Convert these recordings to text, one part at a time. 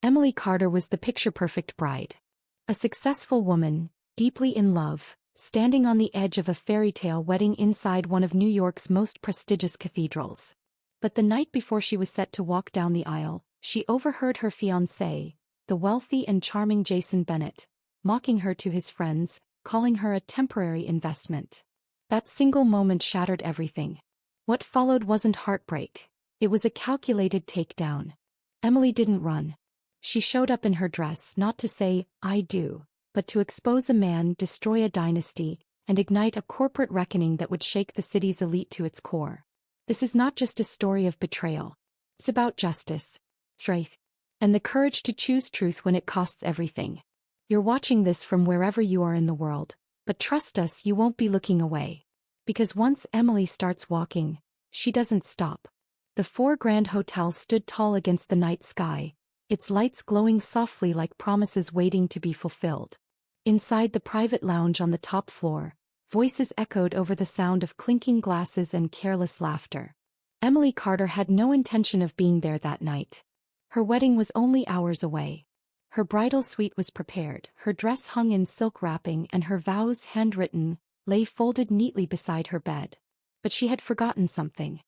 Emily Carter was the picture-perfect bride. A successful woman, deeply in love, standing on the edge of a fairy tale wedding inside one of New York's most prestigious cathedrals. But the night before she was set to walk down the aisle, she overheard her fiancé, the wealthy and charming Jason Bennett, mocking her to his friends, calling her a temporary investment. That single moment shattered everything. What followed wasn't heartbreak. It was a calculated takedown. Emily didn't run. She showed up in her dress not to say, "I do," but to expose a man, destroy a dynasty, and ignite a corporate reckoning that would shake the city's elite to its core. This is not just a story of betrayal. It's about justice, strength, and the courage to choose truth when it costs everything. You're watching this from wherever you are in the world, but trust us, you won't be looking away. Because once Emily starts walking, she doesn't stop. The Four Grand Hotel stood tall against the night sky, its lights glowing softly like promises waiting to be fulfilled. Inside the private lounge on the top floor, voices echoed over the sound of clinking glasses and careless laughter. Emily Carter had no intention of being there that night. Her wedding was only hours away. Her bridal suite was prepared, her dress hung in silk wrapping and her vows handwritten, lay folded neatly beside her bed. But she had forgotten something.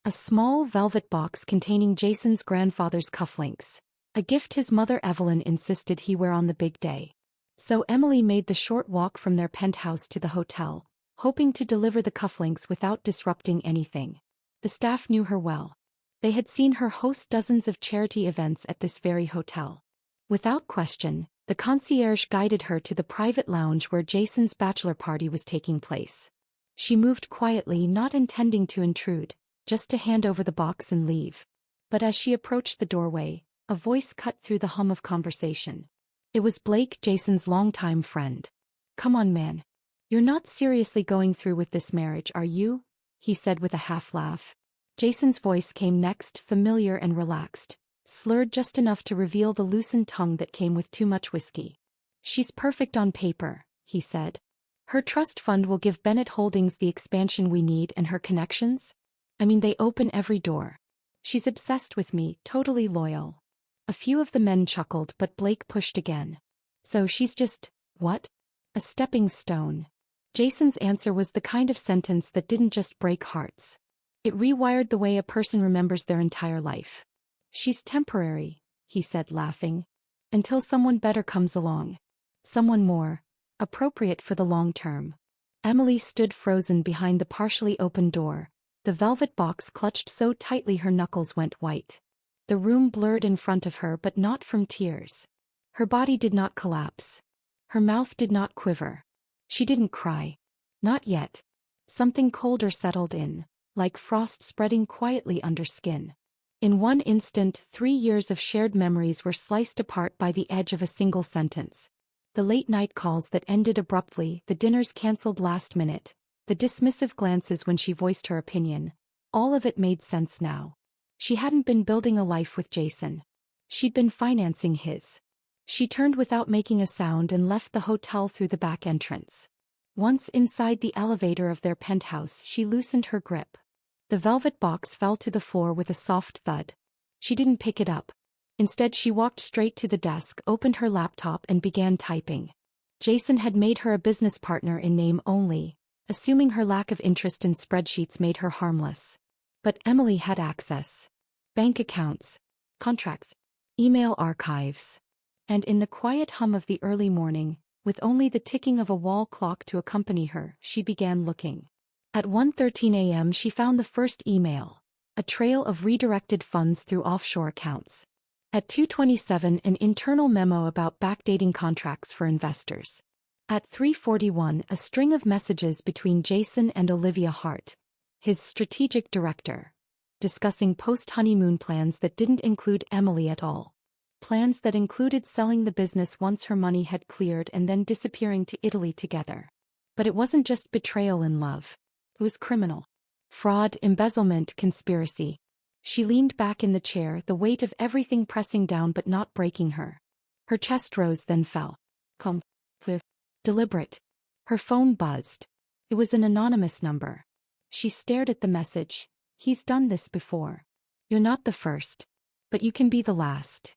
A small velvet box containing Jason's grandfather's cufflinks, a gift his mother Evelyn insisted he wear on the big day. So Emily made the short walk from their penthouse to the hotel, hoping to deliver the cufflinks without disrupting anything. The staff knew her well. They had seen her host dozens of charity events at this very hotel. Without question, the concierge guided her to the private lounge where Jason's bachelor party was taking place. She moved quietly, not intending to intrude, just to hand over the box and leave. But as she approached the doorway, a voice cut through the hum of conversation. It was Blake, Jason's longtime friend. "Come on, man. You're not seriously going through with this marriage, are you?" he said with a half-laugh. Jason's voice came next, familiar and relaxed, slurred just enough to reveal the loosened tongue that came with too much whiskey. "She's perfect on paper," he said. "Her trust fund will give Bennett Holdings the expansion we need, and her connections? I mean, they open every door. She's obsessed with me, totally loyal." A few of the men chuckled, but Blake pushed again. "So she's just, what? A stepping stone?" Jason's answer was the kind of sentence that didn't just break hearts. It rewired the way a person remembers their entire life. "She's temporary," he said, laughing. "Until someone better comes along. Someone more appropriate for the long term." Emily stood frozen behind the partially open door, the velvet box clutched so tightly her knuckles went white. The room blurred in front of her, but not from tears. Her body did not collapse. Her mouth did not quiver. She didn't cry. Not yet. Something colder settled in, like frost spreading quietly under skin. In one instant, 3 years of shared memories were sliced apart by the edge of a single sentence. The late-night calls that ended abruptly, the dinners cancelled last minute, the dismissive glances when she voiced her opinion, all of it made sense now. She hadn't been building a life with Jason. She'd been financing his. She turned without making a sound and left the hotel through the back entrance. Once inside the elevator of their penthouse, she loosened her grip. The velvet box fell to the floor with a soft thud. She didn't pick it up. Instead, she walked straight to the desk, opened her laptop and began typing. Jason had made her a business partner in name only, assuming her lack of interest in spreadsheets made her harmless. But Emily had access. Bank accounts, contracts, email archives. And in the quiet hum of the early morning, with only the ticking of a wall clock to accompany her, she began looking. At 1:13 a.m. she found the first email, a trail of redirected funds through offshore accounts. At 2:27 an internal memo about backdating contracts for investors. At 3:41 a string of messages between Jason and Olivia Hart, his strategic director, discussing post-honeymoon plans that didn't include Emily at all. Plans that included selling the business once her money had cleared and then disappearing to Italy together. But it wasn't just betrayal in love. It was criminal. Fraud, embezzlement, conspiracy. She leaned back in the chair, the weight of everything pressing down but not breaking her. Her chest rose then fell. Calm, clear, deliberate. Her phone buzzed. It was an anonymous number. She stared at the message. "He's done this before. You're not the first. But you can be the last."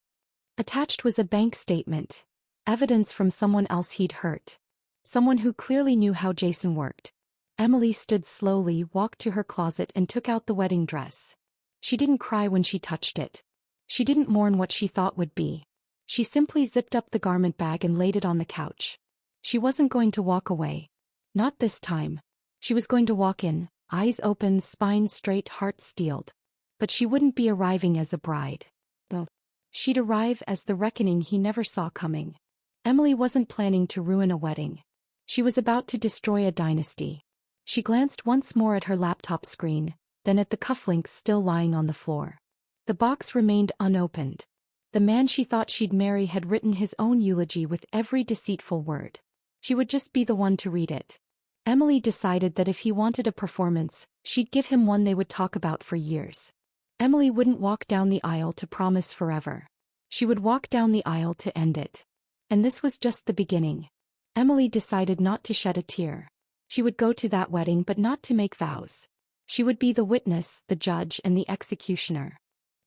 Attached was a bank statement, evidence from someone else he'd hurt. Someone who clearly knew how Jason worked. Emily stood slowly, walked to her closet and took out the wedding dress. She didn't cry when she touched it. She didn't mourn what she thought would be. She simply zipped up the garment bag and laid it on the couch. She wasn't going to walk away. Not this time. She was going to walk in, eyes open, spine straight, heart steeled. But she wouldn't be arriving as a bride. No. She'd arrive as the reckoning he never saw coming. Emily wasn't planning to ruin a wedding. She was about to destroy a dynasty. She glanced once more at her laptop screen, then at the cufflinks still lying on the floor. The box remained unopened. The man she thought she'd marry had written his own eulogy with every deceitful word. She would just be the one to read it. Emily decided that if he wanted a performance, she'd give him one they would talk about for years. Emily wouldn't walk down the aisle to promise forever. She would walk down the aisle to end it. And this was just the beginning. Emily decided not to shed a tear. She would go to that wedding but not to make vows. She would be the witness, the judge, and the executioner.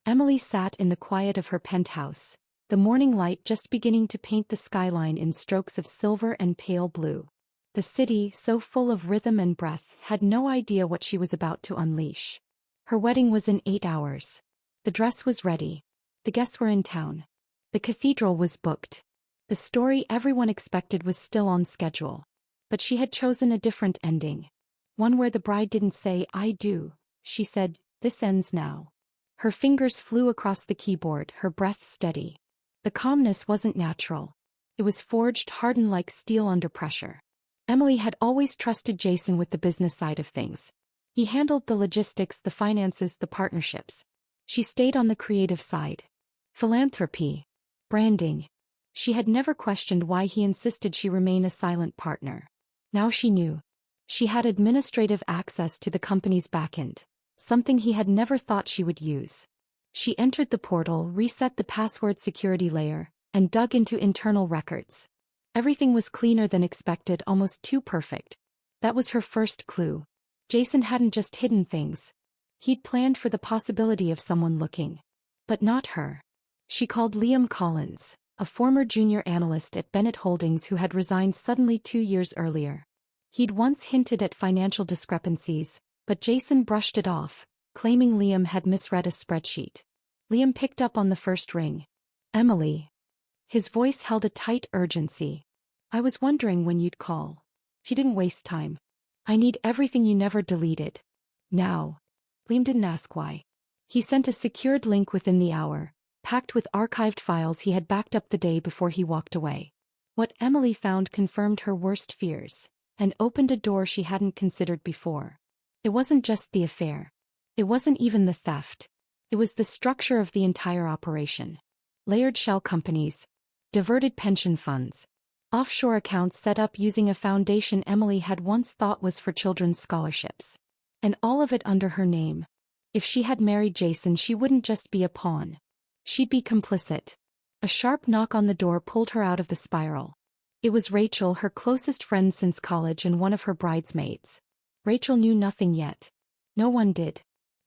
Emily sat in the quiet of her penthouse, the morning light just beginning to paint the skyline in strokes of silver and pale blue. The city, so full of rhythm and breath, had no idea what she was about to unleash. Her wedding was in 8 hours. The dress was ready. The guests were in town. The cathedral was booked. The story everyone expected was still on schedule. But she had chosen a different ending. One where the bride didn't say, "I do." She said, "This ends now." Her fingers flew across the keyboard, her breath steady. The calmness wasn't natural. It was forged, hardened like steel under pressure. Emily had always trusted Jason with the business side of things. He handled the logistics, the finances, the partnerships. She stayed on the creative side. Philanthropy. Branding. She had never questioned why he insisted she remain a silent partner. Now she knew. She had administrative access to the company's backend, something he had never thought she would use. She entered the portal, reset the password security layer, and dug into internal records. Everything was cleaner than expected, almost too perfect. That was her first clue. Jason hadn't just hidden things. He'd planned for the possibility of someone looking. But not her. She called Liam Collins, a former junior analyst at Bennett Holdings who had resigned suddenly 2 years earlier. He'd once hinted at financial discrepancies, but Jason brushed it off, claiming Liam had misread a spreadsheet. Liam picked up on the first ring. "Emily." His voice held a tight urgency. "I was wondering when you'd call." She didn't waste time. "I need everything you never deleted. Now." Liam didn't ask why. He sent a secured link within the hour, packed with archived files he had backed up the day before he walked away. What Emily found confirmed her worst fears, and opened a door she hadn't considered before. It wasn't just the affair. It wasn't even the theft. It was the structure of the entire operation. Layered shell companies, diverted pension funds, offshore accounts set up using a foundation Emily had once thought was for children's scholarships. And all of it under her name. If she had married Jason, she wouldn't just be a pawn. She'd be complicit. A sharp knock on the door pulled her out of the spiral. It was Rachel, her closest friend since college and one of her bridesmaids. Rachel knew nothing yet. No one did.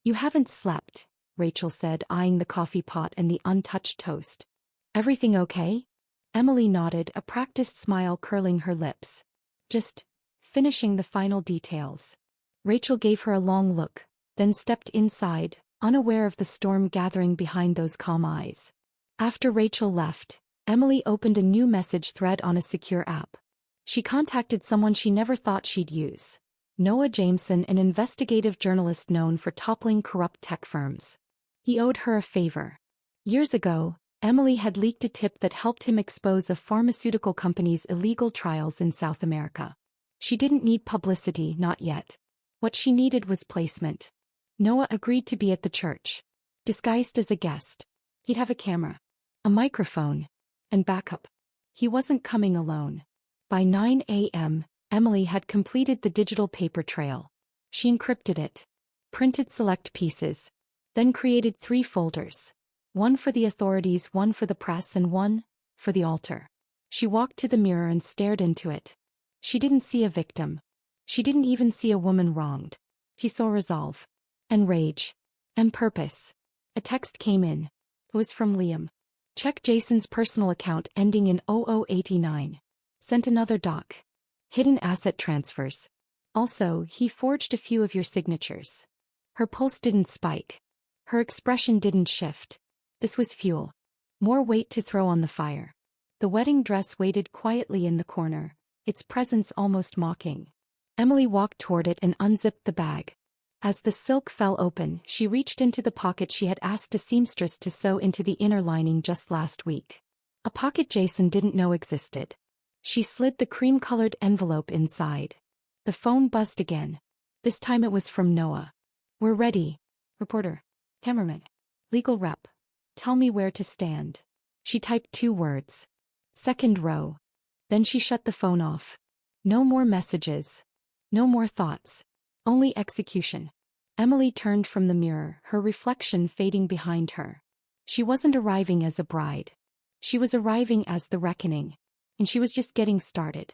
"You haven't slept," Rachel said, eyeing the coffee pot and the untouched toast. "Everything okay?" Emily nodded, a practiced smile curling her lips. "Just finishing the final details." Rachel gave her a long look, then stepped inside, unaware of the storm gathering behind those calm eyes. After Rachel left, Emily opened a new message thread on a secure app. She contacted someone she never thought she'd use. Noah Jameson, an investigative journalist known for toppling corrupt tech firms. He owed her a favor. Years ago, Emily had leaked a tip that helped him expose a pharmaceutical company's illegal trials in South America. She didn't need publicity, not yet. What she needed was placement. Noah agreed to be at the church. Disguised as a guest. He'd have a camera, a microphone, and backup. He wasn't coming alone. By 9 a.m., Emily had completed the digital paper trail. She encrypted it, printed select pieces, then created 3 folders. One for the authorities, one for the press, and one for the altar. She walked to the mirror and stared into it. She didn't see a victim. She didn't even see a woman wronged. She saw resolve. And rage. And purpose. A text came in. It was from Liam. Check Jason's personal account ending in 0089. Sent another doc. Hidden asset transfers. Also, he forged a few of your signatures. Her pulse didn't spike. Her expression didn't shift. This was fuel. More weight to throw on the fire. The wedding dress waited quietly in the corner, its presence almost mocking. Emily walked toward it and unzipped the bag. As the silk fell open, she reached into the pocket she had asked a seamstress to sew into the inner lining just last week. A pocket Jason didn't know existed. She slid the cream-colored envelope inside. The phone buzzed again. This time it was from Noah. "We're ready. Reporter. Cameraman. Legal rep. Tell me where to stand." She typed 2 words. Second row. Then she shut the phone off. No more messages. No more thoughts. Only execution. Emily turned from the mirror, her reflection fading behind her. She wasn't arriving as a bride. She was arriving as the reckoning. And she was just getting started.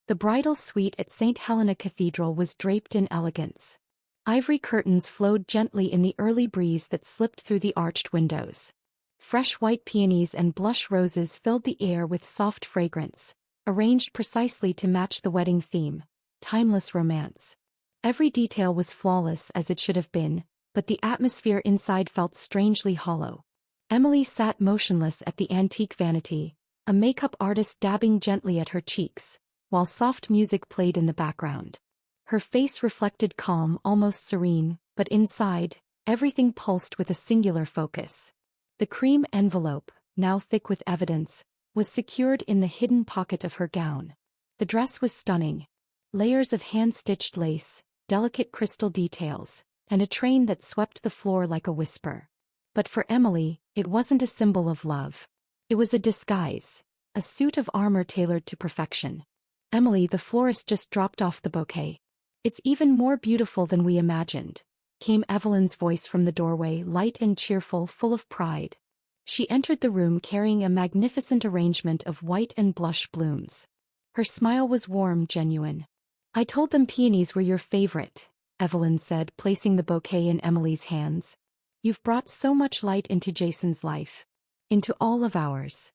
The bridal suite at St. Helena Cathedral was draped in elegance. Ivory curtains flowed gently in the early breeze that slipped through the arched windows. Fresh white peonies and blush roses filled the air with soft fragrance, arranged precisely to match the wedding theme, timeless romance. Every detail was flawless as it should have been, but the atmosphere inside felt strangely hollow. Emily sat motionless at the antique vanity, a makeup artist dabbing gently at her cheeks, while soft music played in the background. Her face reflected calm, almost serene, but inside, everything pulsed with a singular focus. The cream envelope, now thick with evidence, was secured in the hidden pocket of her gown. The dress was stunning. Layers of hand-stitched lace, delicate crystal details, and a train that swept the floor like a whisper. But for Emily, it wasn't a symbol of love. It was a disguise, a suit of armor tailored to perfection. "Emily, the florist just dropped off the bouquet. It's even more beautiful than we imagined," came Evelyn's voice from the doorway, light and cheerful, full of pride. She entered the room carrying a magnificent arrangement of white and blush blooms. Her smile was warm, genuine. "I told them peonies were your favorite," Evelyn said, placing the bouquet in Emily's hands. "You've brought so much light into Jason's life. Into all of ours."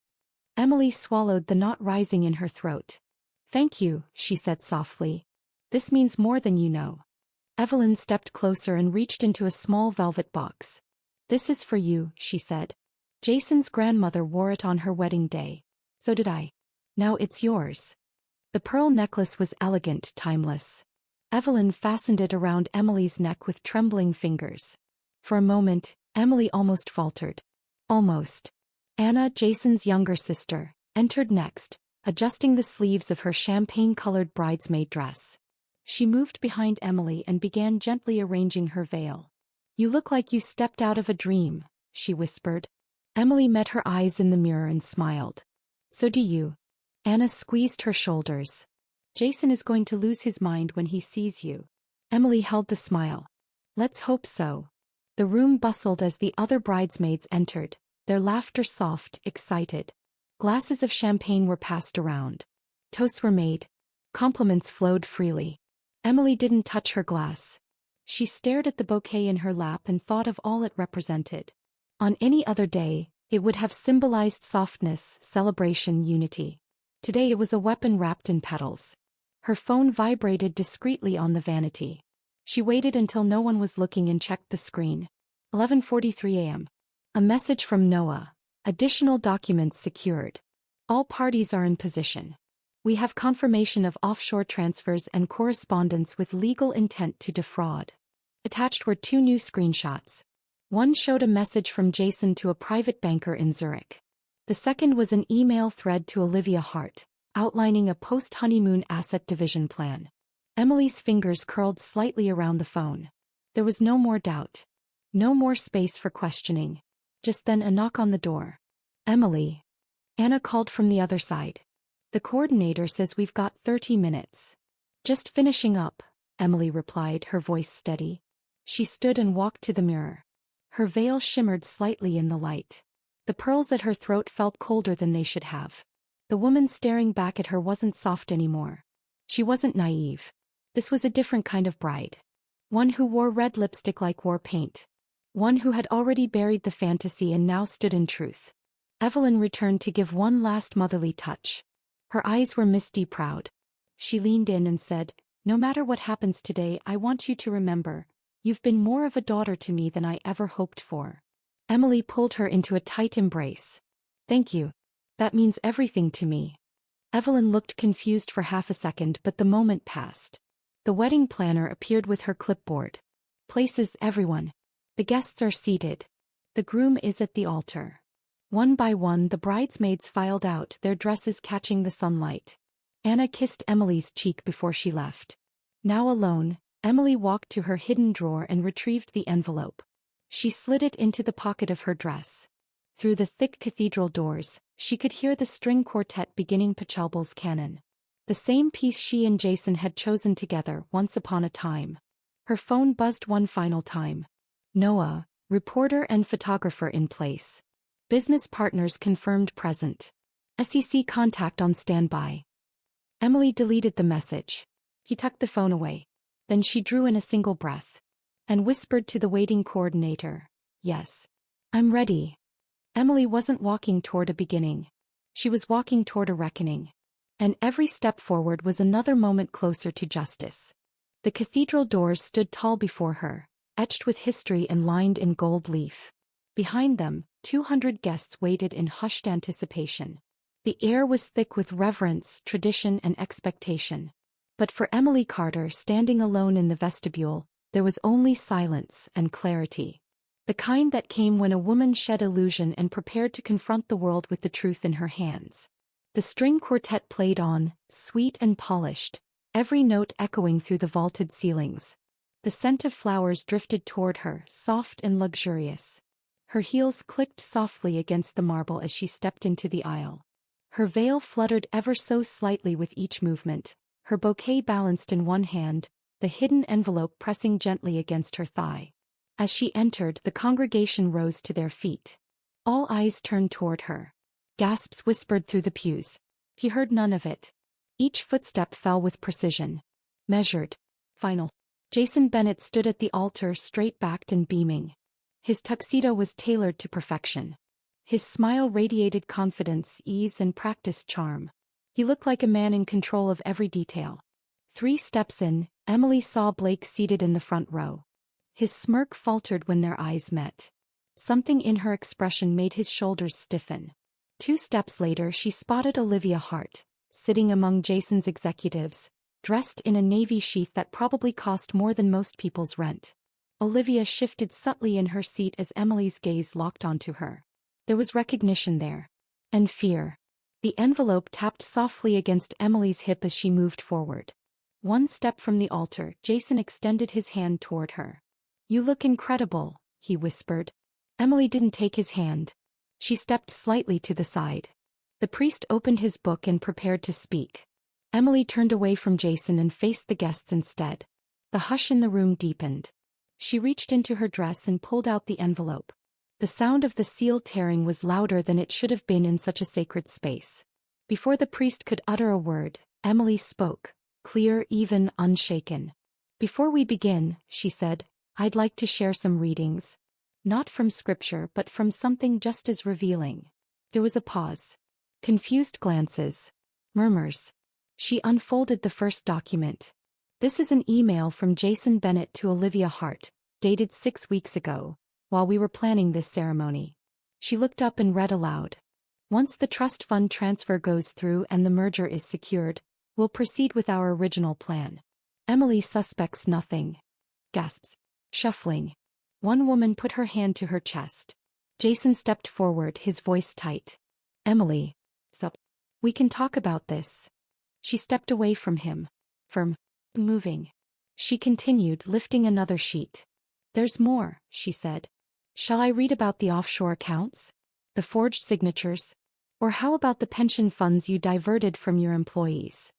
Emily swallowed, the knot rising in her throat. "Thank you," she said softly. "This means more than you know." Evelyn stepped closer and reached into a small velvet box. "This is for you," she said. "Jason's grandmother wore it on her wedding day. So did I. Now it's yours." The pearl necklace was elegant, timeless. Evelyn fastened it around Emily's neck with trembling fingers. For a moment, Emily almost faltered. Almost. Anna, Jason's younger sister, entered next, adjusting the sleeves of her champagne-colored bridesmaid dress. She moved behind Emily and began gently arranging her veil. "You look like you stepped out of a dream," she whispered. Emily met her eyes in the mirror and smiled. "So do you." Anna squeezed her shoulders. "Jason is going to lose his mind when he sees you." Emily held the smile. "Let's hope so." The room bustled as the other bridesmaids entered, their laughter soft, excited. Glasses of champagne were passed around. Toasts were made. Compliments flowed freely. Emily didn't touch her glass. She stared at the bouquet in her lap and thought of all it represented. On any other day, it would have symbolized softness, celebration, unity. Today it was a weapon wrapped in petals. Her phone vibrated discreetly on the vanity. She waited until no one was looking and checked the screen. 11:43 a.m. A message from Noah. Additional documents secured. All parties are in position. We have confirmation of offshore transfers and correspondence with legal intent to defraud. Attached were 2 new screenshots. One showed a message from Jason to a private banker in Zurich. The second was an email thread to Olivia Hart, outlining a post-honeymoon asset division plan. Emily's fingers curled slightly around the phone. There was no more doubt. No more space for questioning. Just then a knock on the door. "Emily." Anna called from the other side. "The coordinator says we've got 30 minutes. "Just finishing up," Emily replied, her voice steady. She stood and walked to the mirror. Her veil shimmered slightly in the light. The pearls at her throat felt colder than they should have. The woman staring back at her wasn't soft anymore. She wasn't naive. This was a different kind of bride. One who wore red lipstick like war paint. One who had already buried the fantasy and now stood in truth. Evelyn returned to give one last motherly touch. Her eyes were misty proud. She leaned in and said, "No matter what happens today, I want you to remember, you've been more of a daughter to me than I ever hoped for." Emily pulled her into a tight embrace. "Thank you. That means everything to me." Evelyn looked confused for half a second, but the moment passed. The wedding planner appeared with her clipboard. "Places, everyone. The guests are seated. The groom is at the altar." One by one the bridesmaids filed out, their dresses catching the sunlight. Anna kissed Emily's cheek before she left. Now alone, Emily walked to her hidden drawer and retrieved the envelope. She slid it into the pocket of her dress. Through the thick cathedral doors, she could hear the string quartet beginning Pachelbel's canon. The same piece she and Jason had chosen together once upon a time. Her phone buzzed one final time. Noah, reporter and photographer in place. Business partners confirmed present. SEC contact on standby. Emily deleted the message. He tucked the phone away. Then she drew in a single breath. And whispered to the waiting coordinator, "Yes. I'm ready." Emily wasn't walking toward a beginning. She was walking toward a reckoning. And every step forward was another moment closer to justice. The cathedral doors stood tall before her, etched with history and lined in gold leaf. Behind them, 200 guests waited in hushed anticipation. The air was thick with reverence, tradition, and expectation. But for Emily Carter, standing alone in the vestibule, there was only silence and clarity. The kind that came when a woman shed illusion and prepared to confront the world with the truth in her hands. The string quartet played on, sweet and polished, every note echoing through the vaulted ceilings. The scent of flowers drifted toward her, soft and luxurious. Her heels clicked softly against the marble as she stepped into the aisle. Her veil fluttered ever so slightly with each movement, her bouquet balanced in one hand, the hidden envelope pressing gently against her thigh. As she entered, the congregation rose to their feet. All eyes turned toward her. Gasps whispered through the pews. He heard none of it. Each footstep fell with precision. Measured. Final. Jason Bennett stood at the altar, straight-backed and beaming. His tuxedo was tailored to perfection. His smile radiated confidence, ease, and practiced charm. He looked like a man in control of every detail. 3 steps in, Emily saw Blake seated in the front row. His smirk faltered when their eyes met. Something in her expression made his shoulders stiffen. 2 steps later she spotted Olivia Hart, sitting among Jason's executives, dressed in a navy sheath that probably cost more than most people's rent. Olivia shifted subtly in her seat as Emily's gaze locked onto her. There was recognition there. And fear. The envelope tapped softly against Emily's hip as she moved forward. 1 step from the altar, Jason extended his hand toward her. "You look incredible," he whispered. Emily didn't take his hand. She stepped slightly to the side. The priest opened his book and prepared to speak. Emily turned away from Jason and faced the guests instead. The hush in the room deepened. She reached into her dress and pulled out the envelope. The sound of the seal tearing was louder than it should have been in such a sacred space. Before the priest could utter a word, Emily spoke, clear, even, unshaken. "Before we begin," she said, "I'd like to share some readings. Not from scripture but from something just as revealing." There was a pause. Confused glances. Murmurs. She unfolded the first document. "This is an email from Jason Bennett to Olivia Hart, dated 6 weeks ago, while we were planning this ceremony." She looked up and read aloud. "Once the trust fund transfer goes through and the merger is secured, we'll proceed with our original plan. Emily suspects nothing." Gasps. Shuffling. One woman put her hand to her chest. Jason stepped forward, his voice tight. "Emily. Sup. We can talk about this." She stepped away from him. Firm. Moving. She continued, lifting another sheet. "There's more," she said. "Shall I read about the offshore accounts? The forged signatures? Or how about the pension funds you diverted from your employees?"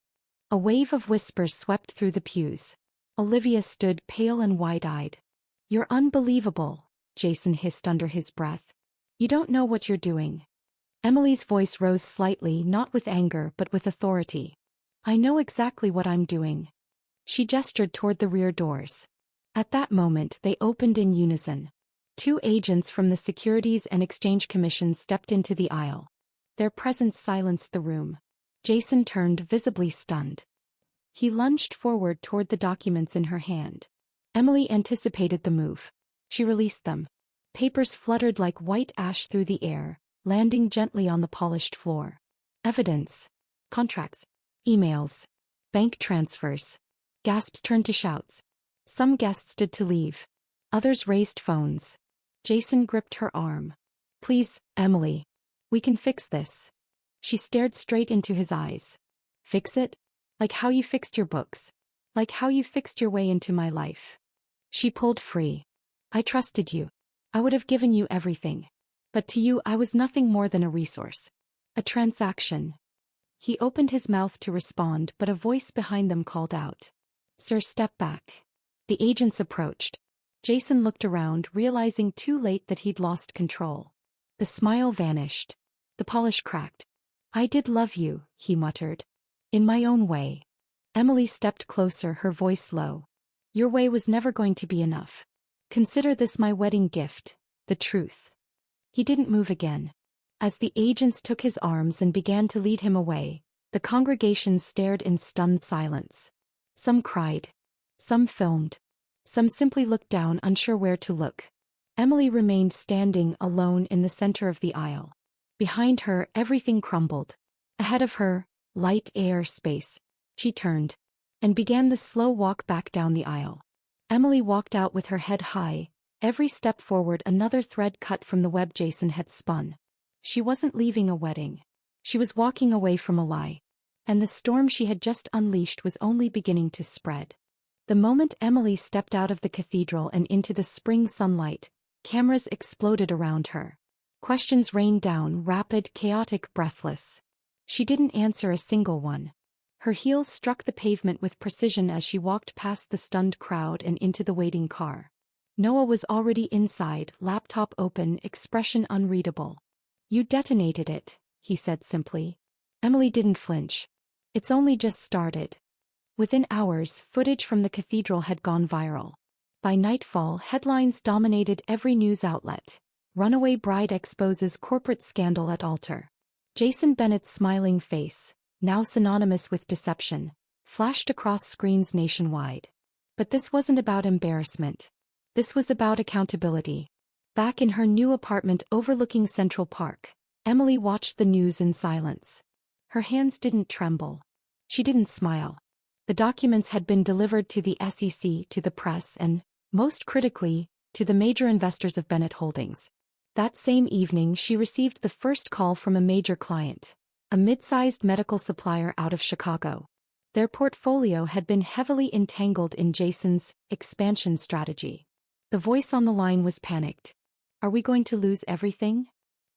A wave of whispers swept through the pews. Olivia stood pale and wide-eyed. "You're unbelievable," Jason hissed under his breath. "You don't know what you're doing." Emily's voice rose slightly, not with anger but with authority. "I know exactly what I'm doing." She gestured toward the rear doors. At that moment they opened in unison. Two agents from the Securities and Exchange Commission stepped into the aisle. Their presence silenced the room. Jason turned, visibly stunned. He lunged forward toward the documents in her hand. Emily anticipated the move. She released them. Papers fluttered like white ash through the air, landing gently on the polished floor. Evidence. Contracts. Emails. Bank transfers. Gasps turned to shouts. Some guests stood to leave. Others raised phones. Jason gripped her arm. Please, Emily. We can fix this. She stared straight into his eyes. Fix it? Like how you fixed your books. Like how you fixed your way into my life. She pulled free. I trusted you. I would have given you everything. But to you I was nothing more than a resource. A transaction. He opened his mouth to respond, but a voice behind them called out. Sir, step back. The agents approached. Jason looked around, realizing too late that he'd lost control. The smile vanished. The polish cracked. I did love you, he muttered. In my own way. Emily stepped closer, her voice low. Your way was never going to be enough. Consider this my wedding gift, the truth. He didn't move again. As the agents took his arms and began to lead him away, the congregation stared in stunned silence. Some cried. Some filmed. Some simply looked down, unsure where to look. Emily remained standing alone in the center of the aisle. Behind her, everything crumbled. Ahead of her, light, air, space. She turned and began the slow walk back down the aisle. Emily walked out with her head high, every step forward another thread cut from the web Jason had spun. She wasn't leaving a wedding. She was walking away from a lie. And the storm she had just unleashed was only beginning to spread. The moment Emily stepped out of the cathedral and into the spring sunlight, cameras exploded around her. Questions rained down, rapid, chaotic, breathless. She didn't answer a single one. Her heels struck the pavement with precision as she walked past the stunned crowd and into the waiting car. Noah was already inside, laptop open, expression unreadable. You detonated it, he said simply. Emily didn't flinch. It's only just started. Within hours, footage from the cathedral had gone viral. By nightfall, headlines dominated every news outlet. Runaway bride exposes corporate scandal at altar. Jason Bennett's smiling face, now synonymous with deception, flashed across screens nationwide. But this wasn't about embarrassment. This was about accountability. Back in her new apartment overlooking Central Park, Emily watched the news in silence. Her hands didn't tremble. She didn't smile. The documents had been delivered to the SEC, to the press, and, most critically, to the major investors of Bennett Holdings. That same evening she received the first call from a major client, a mid-sized medical supplier out of Chicago. Their portfolio had been heavily entangled in Jason's expansion strategy. The voice on the line was panicked. Are we going to lose everything?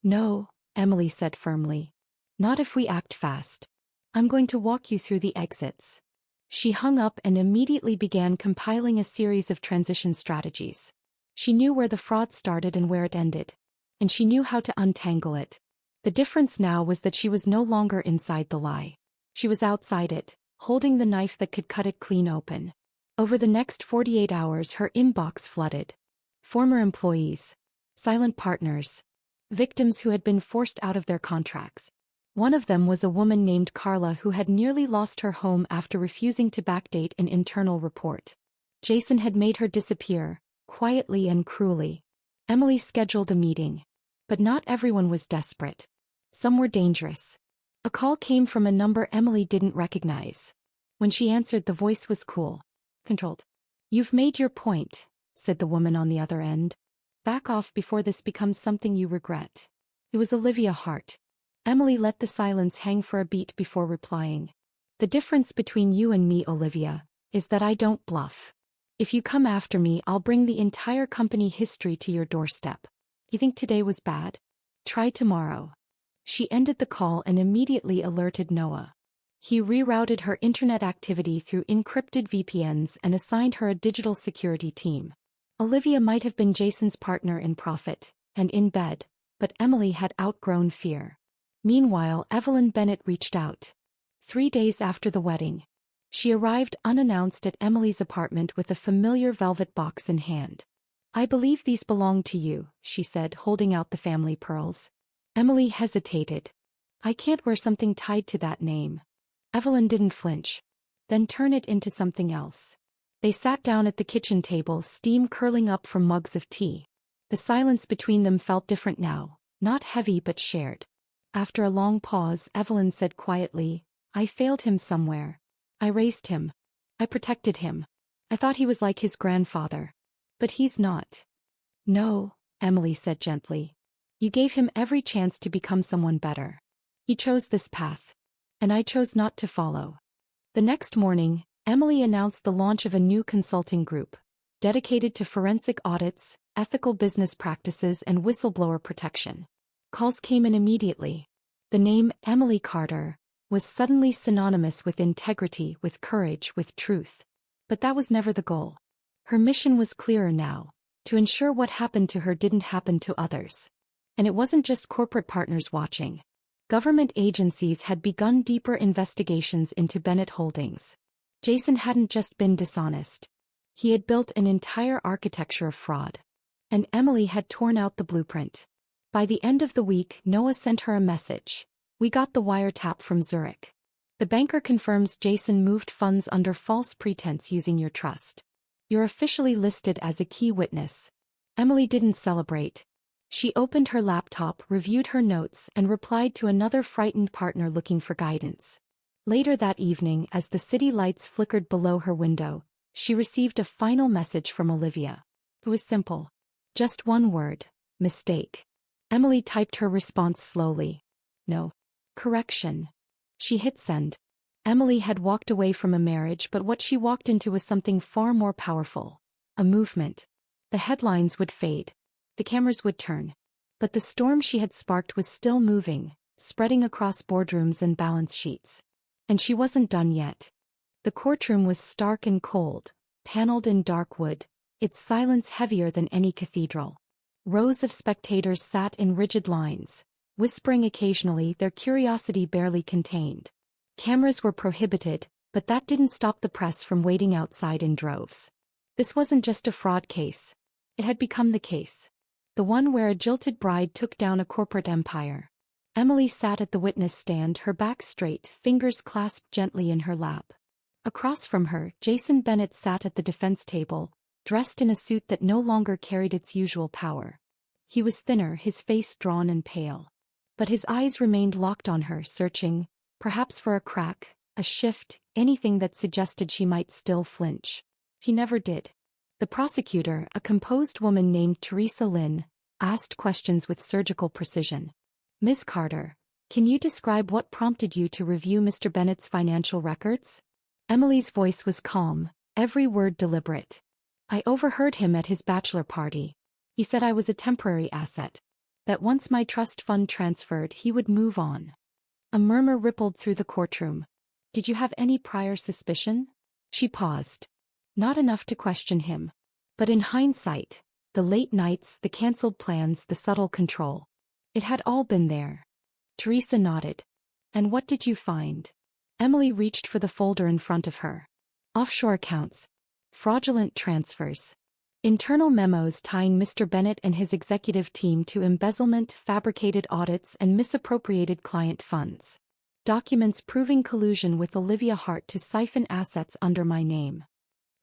No, Emily said firmly. Not if we act fast. I'm going to walk you through the exits. She hung up and immediately began compiling a series of transition strategies. She knew where the fraud started and where it ended. And she knew how to untangle it. The difference now was that she was no longer inside the lie. She was outside it, holding the knife that could cut it clean open. Over the next 48 hours her inbox flooded. Former employees. Silent partners. Victims who had been forced out of their contracts. One of them was a woman named Carla who had nearly lost her home after refusing to backdate an internal report. Jason had made her disappear, quietly and cruelly. Emily scheduled a meeting. But not everyone was desperate. Some were dangerous. A call came from a number Emily didn't recognize. When she answered, the voice was cool. Controlled. You've made your point, said the woman on the other end. Back off before this becomes something you regret. It was Olivia Hart. Emily let the silence hang for a beat before replying. The difference between you and me, Olivia, is that I don't bluff. If you come after me, I'll bring the entire company history to your doorstep. You think today was bad? Try tomorrow. She ended the call and immediately alerted Noah. He rerouted her internet activity through encrypted VPNs and assigned her a digital security team. Olivia might have been Jason's partner in profit and in bed, but Emily had outgrown fear. Meanwhile, Evelyn Bennett reached out. 3 days after the wedding, she arrived unannounced at Emily's apartment with a familiar velvet box in hand. I believe these belong to you, she said, holding out the family pearls. Emily hesitated. I can't wear something tied to that name. Evelyn didn't flinch. Then turn it into something else. They sat down at the kitchen table, steam curling up from mugs of tea. The silence between them felt different now, not heavy but shared. After a long pause, Evelyn said quietly, I failed him somewhere. I raised him. I protected him. I thought he was like his grandfather. But he's not. No, Emily said gently. You gave him every chance to become someone better. He chose this path. And I chose not to follow. The next morning, Emily announced the launch of a new consulting group, dedicated to forensic audits, ethical business practices, and whistleblower protection. Calls came in immediately. The name Emily Carter was suddenly synonymous with integrity, with courage, with truth. But that was never the goal. Her mission was clearer now, to ensure what happened to her didn't happen to others. And it wasn't just corporate partners watching. Government agencies had begun deeper investigations into Bennett Holdings. Jason hadn't just been dishonest. He had built an entire architecture of fraud. And Emily had torn out the blueprint. By the end of the week, Noah sent her a message. We got the wiretap from Zurich. The banker confirms Jason moved funds under false pretense using your trust. You're officially listed as a key witness. Emily didn't celebrate. She opened her laptop, reviewed her notes, and replied to another frightened partner looking for guidance. Later that evening, as the city lights flickered below her window, she received a final message from Olivia. It was simple. Just one word: mistake. Emily typed her response slowly. No. Correction. She hit send. Emily had walked away from a marriage, but what she walked into was something far more powerful. A movement. The headlines would fade. The cameras would turn. But the storm she had sparked was still moving, spreading across boardrooms and balance sheets. And she wasn't done yet. The courtroom was stark and cold, paneled in dark wood, its silence heavier than any cathedral. Rows of spectators sat in rigid lines, whispering occasionally, their curiosity barely contained. Cameras were prohibited, but that didn't stop the press from waiting outside in droves. This wasn't just a fraud case. It had become the case. The one where a jilted bride took down a corporate empire. Emily sat at the witness stand, her back straight, fingers clasped gently in her lap. Across from her, Jason Bennett sat at the defense table, dressed in a suit that no longer carried its usual power. He was thinner, his face drawn and pale. But his eyes remained locked on her, searching, perhaps for a crack, a shift, anything that suggested she might still flinch. He never did. The prosecutor, a composed woman named Teresa Lynn, asked questions with surgical precision. Ms. Carter, can you describe what prompted you to review Mr. Bennett's financial records? Emily's voice was calm, every word deliberate. I overheard him at his bachelor party. He said I was a temporary asset. That once my trust fund transferred, he would move on. A murmur rippled through the courtroom. Did you have any prior suspicion? She paused. Not enough to question him. But in hindsight, the late nights, the cancelled plans, the subtle control. It had all been there. Teresa nodded. And what did you find? Emily reached for the folder in front of her. Offshore accounts. Fraudulent transfers. Internal memos tying Mr. Bennett and his executive team to embezzlement, fabricated audits, and misappropriated client funds. Documents proving collusion with Olivia Hart to siphon assets under my name.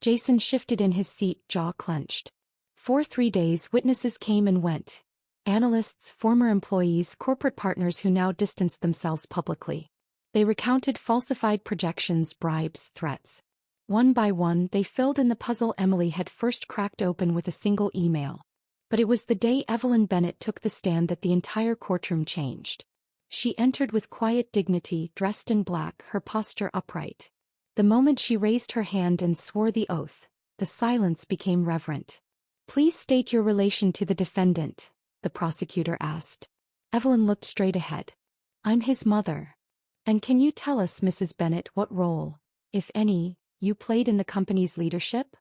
Jason shifted in his seat, jaw clenched. For 3 days, witnesses came and went. Analysts, former employees, corporate partners who now distanced themselves publicly. They recounted falsified projections, bribes, threats. One by one, they filled in the puzzle Emily had first cracked open with a single email. But it was the day Evelyn Bennett took the stand that the entire courtroom changed. She entered with quiet dignity, dressed in black, her posture upright. The moment she raised her hand and swore the oath, the silence became reverent. Please state your relation to the defendant, the prosecutor asked. Evelyn looked straight ahead. I'm his mother. And can you tell us, Mrs. Bennett, what role, if any, you played in the company's leadership?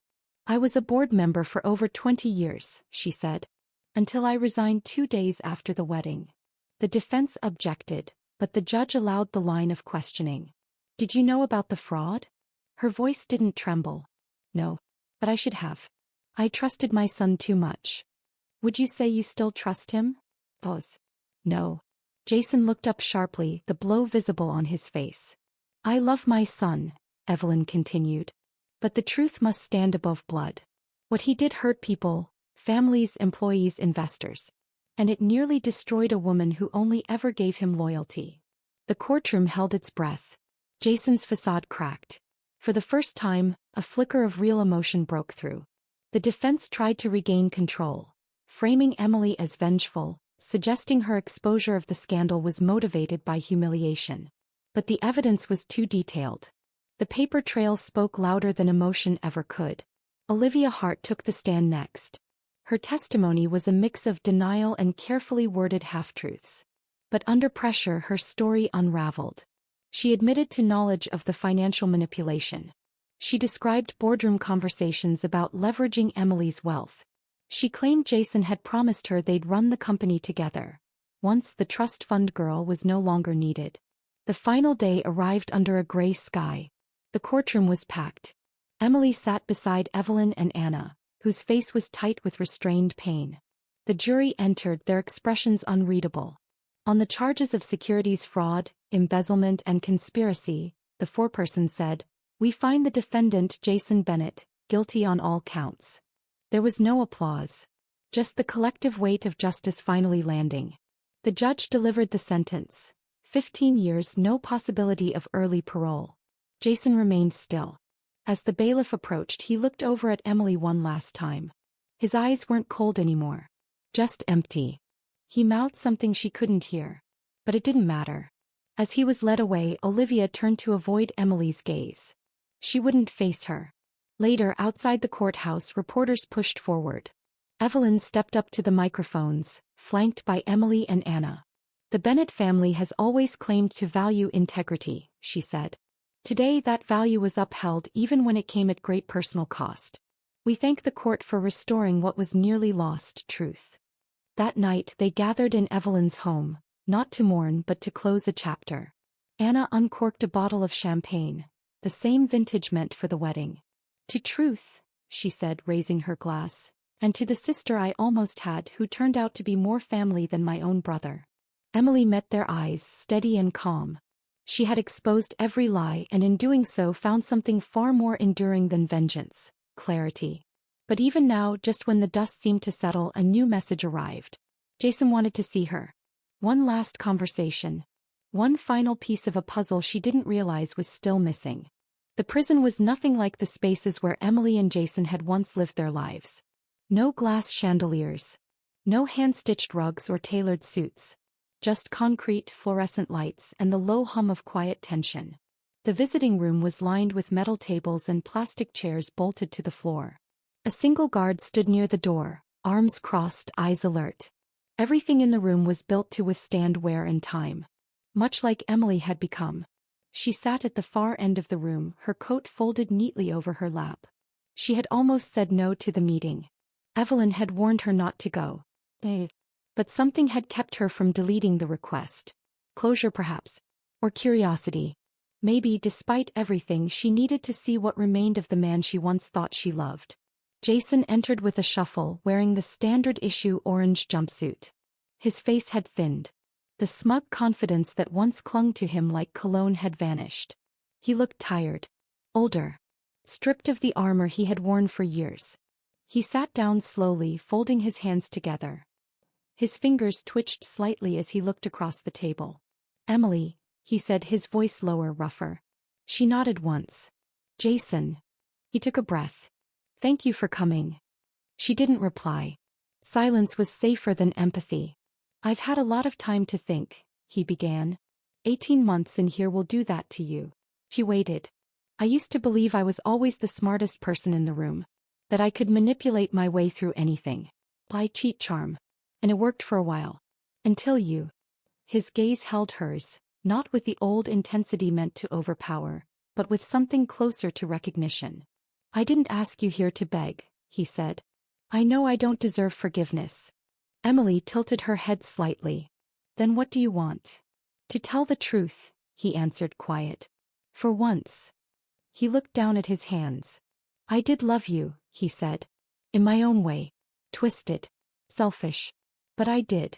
I was a board member for over 20 years, she said. Until I resigned 2 days after the wedding. The defense objected, but the judge allowed the line of questioning. Did you know about the fraud? Her voice didn't tremble. No, but I should have. I trusted my son too much. Would you say you still trust him? Pause. No. Jason looked up sharply, the blow visible on his face. I love my son, Evelyn continued. But the truth must stand above blood. What he did hurt people, families, employees, investors. And it nearly destroyed a woman who only ever gave him loyalty. The courtroom held its breath. Jason's facade cracked. For the first time, a flicker of real emotion broke through. The defense tried to regain control, framing Emily as vengeful, suggesting her exposure of the scandal was motivated by humiliation. But the evidence was too detailed. The paper trail spoke louder than emotion ever could. Olivia Hart took the stand next. Her testimony was a mix of denial and carefully worded half-truths. But under pressure, her story unraveled. She admitted to knowledge of the financial manipulation. She described boardroom conversations about leveraging Emily's wealth. She claimed Jason had promised her they'd run the company together. Once the trust fund girl was no longer needed. The final day arrived under a gray sky. The courtroom was packed. Emily sat beside Evelyn and Anna, whose face was tight with restrained pain. The jury entered, their expressions unreadable. On the charges of securities fraud, embezzlement and conspiracy, the foreperson said, "We find the defendant, Jason Bennett, guilty on all counts." There was no applause. Just the collective weight of justice finally landing. The judge delivered the sentence. 15 years, no possibility of early parole. Jason remained still. As the bailiff approached, he looked over at Emily one last time. His eyes weren't cold anymore. Just empty. He mouthed something she couldn't hear. But it didn't matter. As he was led away, Olivia turned to avoid Emily's gaze. She wouldn't face her. Later, outside the courthouse, reporters pushed forward. Evelyn stepped up to the microphones, flanked by Emily and Anna. The Bennett family has always claimed to value integrity, she said. Today that value was upheld even when it came at great personal cost. We thank the court for restoring what was nearly lost, truth. That night they gathered in Evelyn's home, not to mourn but to close a chapter. Anna uncorked a bottle of champagne, the same vintage meant for the wedding. To truth, she said, raising her glass, and to the sister I almost had who turned out to be more family than my own brother. Emily met their eyes, steady and calm. She had exposed every lie and in doing so found something far more enduring than vengeance, clarity. But even now, just when the dust seemed to settle, a new message arrived. Jason wanted to see her. One last conversation. One final piece of a puzzle she didn't realize was still missing. The prison was nothing like the spaces where Emily and Jason had once lived their lives. No glass chandeliers. No hand-stitched rugs or tailored suits. Just concrete, fluorescent lights and the low hum of quiet tension. The visiting room was lined with metal tables and plastic chairs bolted to the floor. A single guard stood near the door, arms crossed, eyes alert. Everything in the room was built to withstand wear and time. Much like Emily had become. She sat at the far end of the room, her coat folded neatly over her lap. She had almost said no to the meeting. Evelyn had warned her not to go. But something had kept her from deleting the request. Closure perhaps. Or curiosity. Maybe, despite everything, she needed to see what remained of the man she once thought she loved. Jason entered with a shuffle, wearing the standard issue orange jumpsuit. His face had thinned. The smug confidence that once clung to him like cologne had vanished. He looked tired. Older. Stripped of the armor he had worn for years. He sat down slowly, folding his hands together. His fingers twitched slightly as he looked across the table. "Emily," he said, his voice lower, rougher. She nodded once. "Jason." He took a breath. "Thank you for coming." She didn't reply. Silence was safer than empathy. "I've had a lot of time to think," he began. 18 months in here will do that to you." She waited. "I used to believe I was always the smartest person in the room. That I could manipulate my way through anything. By cheat charm. And it worked for a while. Until you." His gaze held hers, not with the old intensity meant to overpower, but with something closer to recognition. "I didn't ask you here to beg," he said. "I know I don't deserve forgiveness." Emily tilted her head slightly. "Then what do you want?" "To tell the truth," he answered, quiet. "For once." He looked down at his hands. "I did love you," he said. In my own way. Twisted. Selfish. But I did.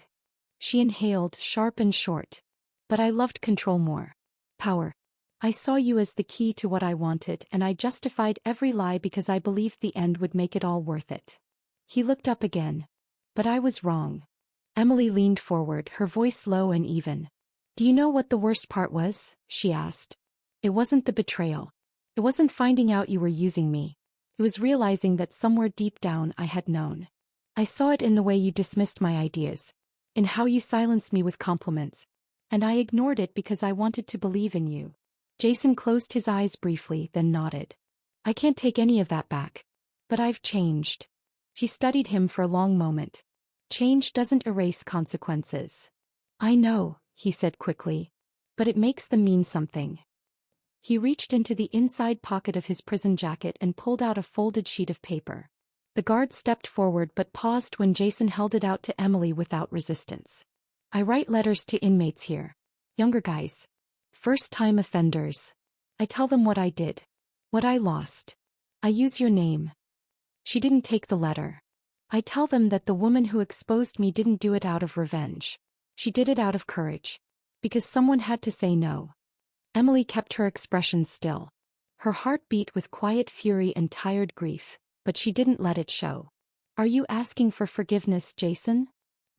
She inhaled, sharp and short. But I loved control more. Power. I saw you as the key to what I wanted, and I justified every lie because I believed the end would make it all worth it. He looked up again. But I was wrong. Emily leaned forward, her voice low and even. Do you know what the worst part was? She asked. It wasn't the betrayal. It wasn't finding out you were using me. It was realizing that somewhere deep down I had known. I saw it in the way you dismissed my ideas. In how you silenced me with compliments. And I ignored it because I wanted to believe in you. Jason closed his eyes briefly, then nodded. I can't take any of that back. But I've changed. She studied him for a long moment. Change doesn't erase consequences. I know, he said quickly. But it makes them mean something. He reached into the inside pocket of his prison jacket and pulled out a folded sheet of paper. The guard stepped forward but paused when Jason held it out to Emily without resistance. I write letters to inmates here. Younger guys. First-time offenders. I tell them what I did. What I lost. I use your name. She didn't take the letter. I tell them that the woman who exposed me didn't do it out of revenge. She did it out of courage. Because someone had to say no. Emily kept her expression still. Her heart beat with quiet fury and tired grief, but she didn't let it show. Are you asking for forgiveness, Jason?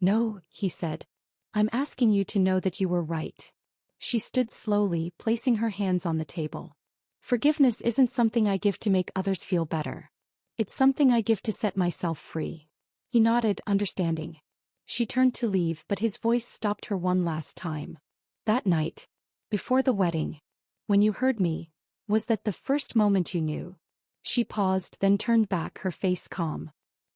No, he said. I'm asking you to know that you were right. She stood slowly, placing her hands on the table. Forgiveness isn't something I give to make others feel better. It's something I give to set myself free. He nodded, understanding. She turned to leave, but his voice stopped her one last time. That night, before the wedding, when you heard me, was that the first moment you knew? She paused, then turned back, her face calm.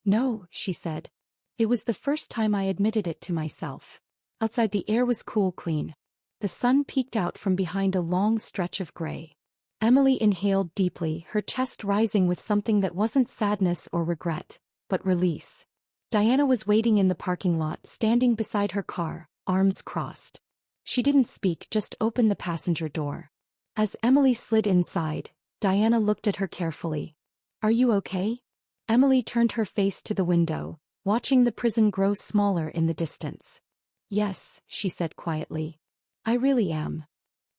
No, she said. It was the first time I admitted it to myself. Outside the air was cool, clean. The sun peeked out from behind a long stretch of gray. Emily inhaled deeply, her chest rising with something that wasn't sadness or regret, but release. Diana was waiting in the parking lot, standing beside her car, arms crossed. She didn't speak, just opened the passenger door. As Emily slid inside, Diana looked at her carefully. Are you okay? Emily turned her face to the window, watching the prison grow smaller in the distance. Yes, she said quietly. I really am.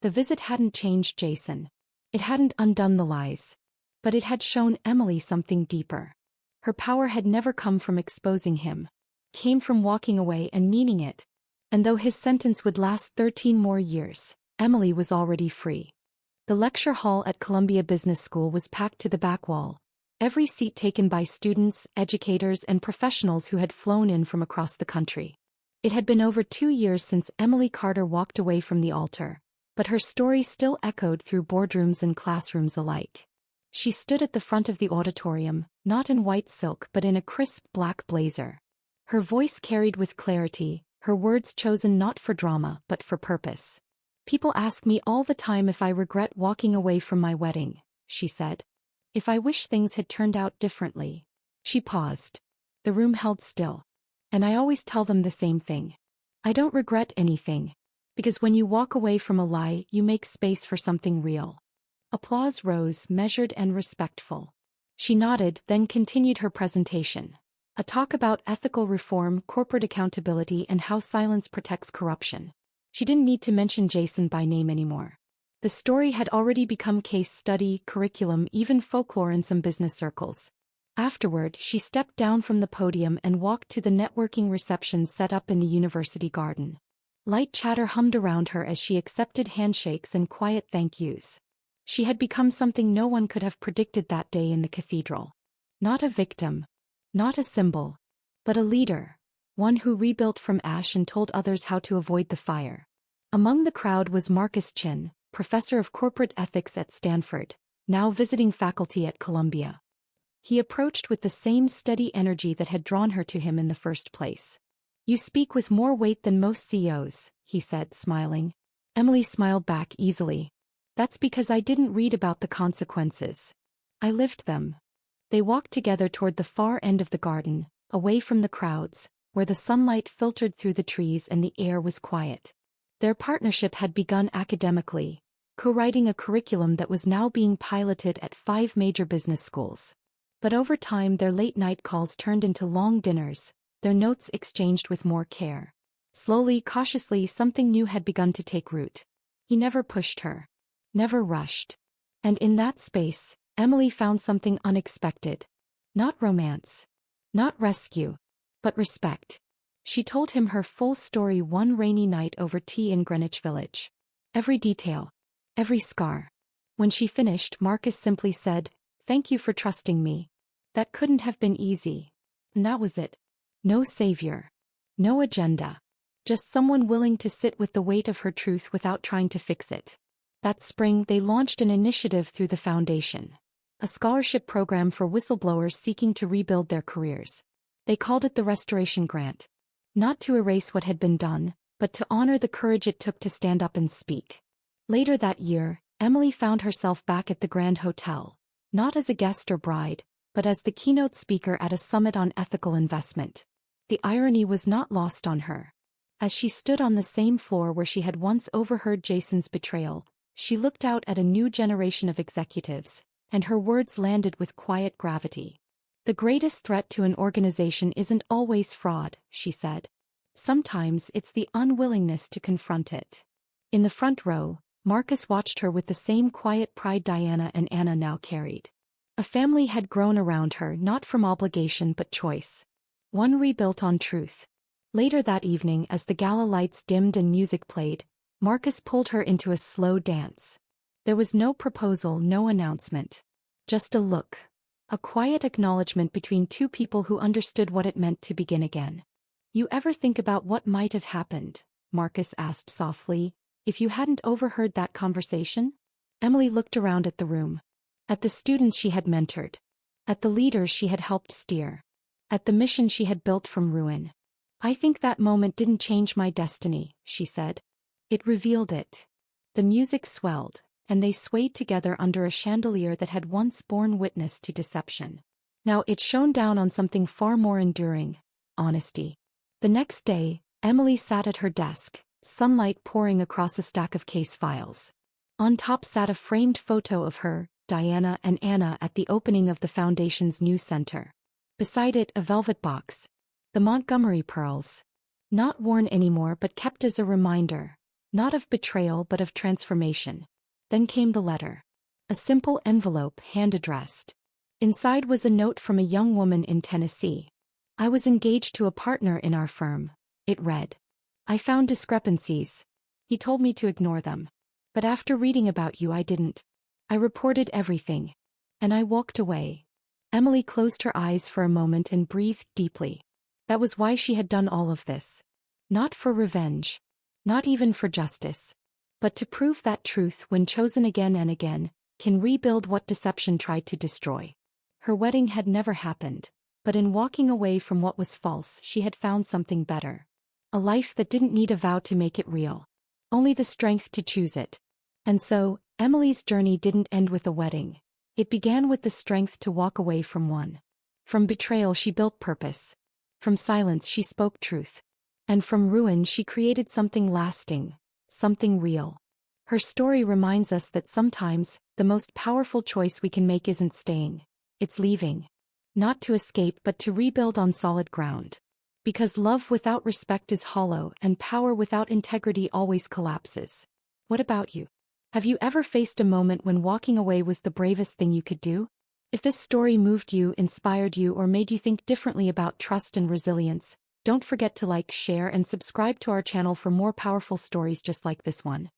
The visit hadn't changed Jason. It hadn't undone the lies. But it had shown Emily something deeper. Her power had never come from exposing him. Came from walking away and meaning it. And though his sentence would last 13 more years, Emily was already free. The lecture hall at Columbia Business School was packed to the back wall, every seat taken by students, educators, and professionals who had flown in from across the country. It had been over 2 years since Emily Carter walked away from the altar, but her story still echoed through boardrooms and classrooms alike. She stood at the front of the auditorium, not in white silk but in a crisp black blazer. Her voice carried with clarity, her words chosen not for drama but for purpose. People ask me all the time if I regret walking away from my wedding, she said. If I wish things had turned out differently. She paused. The room held still. And I always tell them the same thing. I don't regret anything. Because when you walk away from a lie, you make space for something real. Applause rose, measured and respectful. She nodded, then continued her presentation. A talk about ethical reform, corporate accountability, and how silence protects corruption. She didn't need to mention Jason by name anymore. The story had already become case study, curriculum, even folklore in some business circles. Afterward, she stepped down from the podium and walked to the networking reception set up in the university garden. Light chatter hummed around her as she accepted handshakes and quiet thank yous. She had become something no one could have predicted that day in the cathedral. Not a victim. Not a symbol. But a leader. One who rebuilt from ash and told others how to avoid the fire. Among the crowd was Marcus Chin, professor of corporate ethics at Stanford, now visiting faculty at Columbia. He approached with the same steady energy that had drawn her to him in the first place. You speak with more weight than most CEOs, he said, smiling. Emily smiled back easily. That's because I didn't read about the consequences. I lived them. They walked together toward the far end of the garden, away from the crowds, where the sunlight filtered through the trees and the air was quiet. Their partnership had begun academically, co-writing a curriculum that was now being piloted at 5 major business schools. But over time their late-night calls turned into long dinners, their notes exchanged with more care. Slowly, cautiously, something new had begun to take root. He never pushed her. Never rushed. And in that space, Emily found something unexpected. Not romance. Not rescue. But respect. She told him her full story one rainy night over tea in Greenwich Village. Every detail. Every scar. When she finished, Marcus simply said, "Thank you for trusting me. That couldn't have been easy." And that was it. No savior. No agenda. Just someone willing to sit with the weight of her truth without trying to fix it. That spring, they launched an initiative through the foundation. A scholarship program for whistleblowers seeking to rebuild their careers. They called it the Restoration Grant. Not to erase what had been done, but to honor the courage it took to stand up and speak. Later that year, Emily found herself back at the Grand Hotel, not as a guest or bride, but as the keynote speaker at a summit on ethical investment. The irony was not lost on her. As she stood on the same floor where she had once overheard Jason's betrayal, she looked out at a new generation of executives, and her words landed with quiet gravity. "The greatest threat to an organization isn't always fraud," she said. "Sometimes it's the unwillingness to confront it." In the front row, Marcus watched her with the same quiet pride Diana and Anna now carried. A family had grown around her, not from obligation but choice. One rebuilt on truth. Later that evening, as the gala lights dimmed and music played, Marcus pulled her into a slow dance. There was no proposal, no announcement. Just a look. A quiet acknowledgement between two people who understood what it meant to begin again. "You ever think about what might have happened?" Marcus asked softly, "if you hadn't overheard that conversation?" Emily looked around at the room. At the students she had mentored. At the leaders she had helped steer. At the mission she had built from ruin. "I think that moment didn't change my destiny," she said. "It revealed it." The music swelled, and they swayed together under a chandelier that had once borne witness to deception. Now it shone down on something far more enduring: honesty. The next day, Emily sat at her desk, sunlight pouring across a stack of case files. On top sat a framed photo of her, Diana and Anna at the opening of the foundation's new center. Beside it, a velvet box. The Montgomery pearls. Not worn anymore but kept as a reminder. Not of betrayal but of transformation. Then came the letter. A simple envelope, hand-addressed. Inside was a note from a young woman in Tennessee. "I was engaged to a partner in our firm," it read. "I found discrepancies. He told me to ignore them. But after reading about you I didn't. I reported everything. And I walked away." Emily closed her eyes for a moment and breathed deeply. That was why she had done all of this. Not for revenge. Not even for justice. But to prove that truth, when chosen again and again, can rebuild what deception tried to destroy. Her wedding had never happened, but in walking away from what was false she had found something better. A life that didn't need a vow to make it real. Only the strength to choose it. And so, Emily's journey didn't end with a wedding. It began with the strength to walk away from one. From betrayal she built purpose. From silence she spoke truth. And from ruin she created something lasting, something real. Her story reminds us that sometimes, the most powerful choice we can make isn't staying. It's leaving. Not to escape but to rebuild on solid ground. Because love without respect is hollow and power without integrity always collapses. What about you? Have you ever faced a moment when walking away was the bravest thing you could do? If this story moved you, inspired you, or made you think differently about trust and resilience, don't forget to like, share, and subscribe to our channel for more powerful stories just like this one.